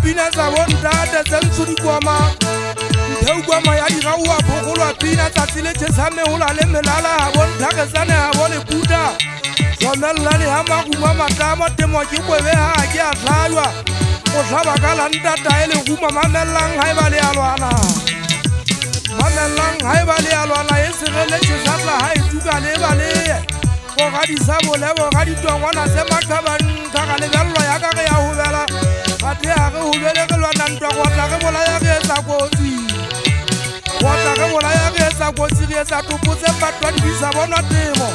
dipina tsa bontate tse ntsho dikwama ntheu kwama ya dirauwa phogolwa pina tsatsi le tšhesame gola le melala ga bonthaketsane ga bo le puta somelelane ga maguma matamo temo ke kwebe ga ke a tlhalwa go tlhaba ka lantata e le guma mamellang ga e ba le alwana mamellang ga e ba le alwana e segeletše satla ga e tuka le baleye go gadisa bolebo ga ditongwana tse makgabanka ga lebelelwa ya ka ge ya gobela gate ga ge gobelegelwana ntwa gotla ge bolaya ge etsa kotsi gotla ge bolaya ge etsa kotsi ge etsa topotse batwa dibisa bonwa temo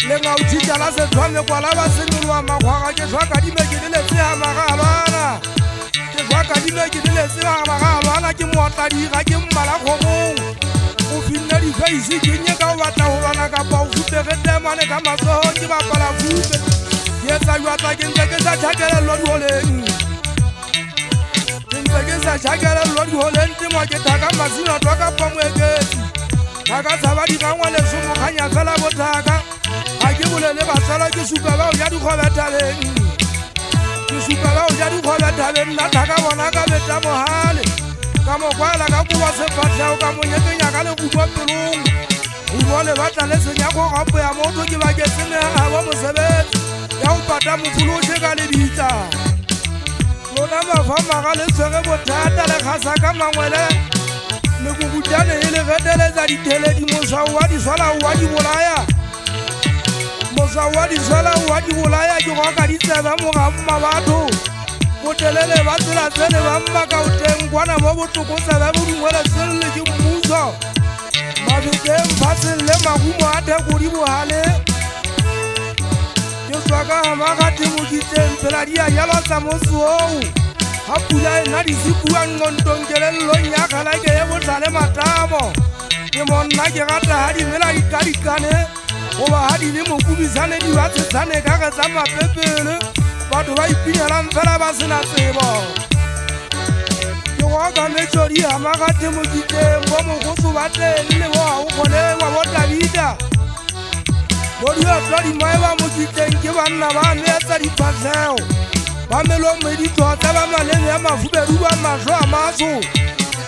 lengao tšhitšala sethwame kwala ba senoloa makgwaga ke tlhwaka dimeke di letse ya magalwana ke tlhwaka dimeke di letse ya magalwana ke moatladiga ke mmala kgogong o finne difeisi ke nye ka go batla go lwana kapa o futege temane ka matsogo ke bapala fupe ke etsa jwatla ke ntse ke sa tšhakelello diholeng ke ntse ke sa tšhakelello diholeng temo ke thaka masinatwa kapa moeketsi thaka tshaba digangwa lesomokganya fela bothaka ga ke bolele batsala ke supa bao ja dikgwebethabeng ke supa bao ja dikgwebethabeng nna thaka bona ka beta mogale ka mokwala ka koba sefatlheo ka monyekenya ka legutwa pelong go le batla le senyako gapo ya motho ke baketsenega ba mosebetsi ya go pata mofološe ka lebitla lona mafamaga le tshwere bothata le kgasa ka mangwele mekokutane e le geteletsa ditheledi moswao wa diswala wa di bolaya moswao wa diswala wa di bolaya ke goka ditsebe mogamma batho botelele ba tsela tsele ba mmaka o teng kwana mo botokotsebe bo dingwele selele ke mmuso mabekeng fatsheng le magumo a thekodi bogale ke tswa ka gamagate mokitseng phela di a jalwa tsa moseou ga pula e nna disipua nqontong kelellong ya kgalake ye botlhale matamo ke monna ke gata ga dimela dikadikane goba ga di le mokubisane di ba tshetsane ka ge tsa mapepele batho ba ipinelang fela ba sena tsebo ke goka metsodi gamagate mokiteng bo mogotso ba teng le bo ga o kgonengwa bo tabita bo diotlwa dimoe ba mokiteng ke banna ba meetsa diphatlhego ba melomeditotsa ba maleme ya mafubedu ba matlho a maso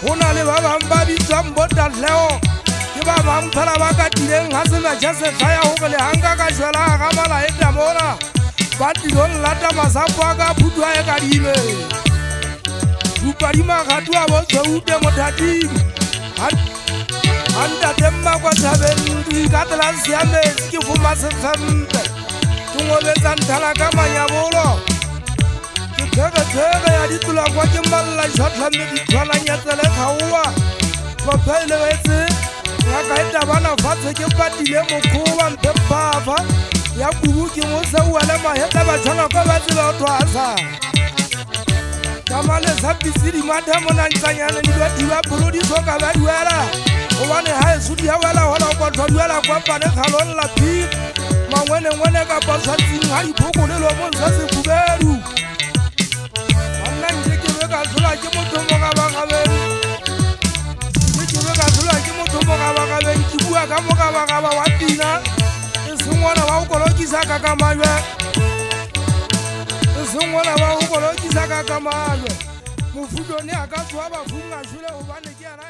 go na le ba bang ba bitswang botatlhego ke ba bang fela ba katileng ga semetšha se tlhaya go re le hanka ka šwela ga ga malaeta mona ba tilong lata masapo a ka phutwa e kadime supadimagatu a botshweute mothating gantate mmakwa thabeng ikatela siametse ke foma sefempe ke ngobetsa nthana ka manyabolo ke theketheke ya ditolakwa ke mmalela šatlhame ditshwananyetsele kgaowa baphaelewetse ya ka etabana fatshe ke patile mokgoba mpephafa ya kubu ke moseuele mahetla batshwana kwa ba tsebe o twasa kamalesa pisidi matha monantsanyane dibatiba pholo di soka ba duela gobane ga e sodi ya wela gola kwatlhwa duela kwapane kgalolla phik mangwenengwene kapa swatsing ga diphokolelo montsha sefubedu banna nke ke be ka tlhola ke motho mogabagabeng ke be ka tlhola ke motho mogabagabeng ke bua ka mogabagaba wa pina e sengwana ba go kolokisa ka kamalwe e sengwana ba go kolokisa ka kamalwe mofutone a ka tswa bafung a šole gobane ke yana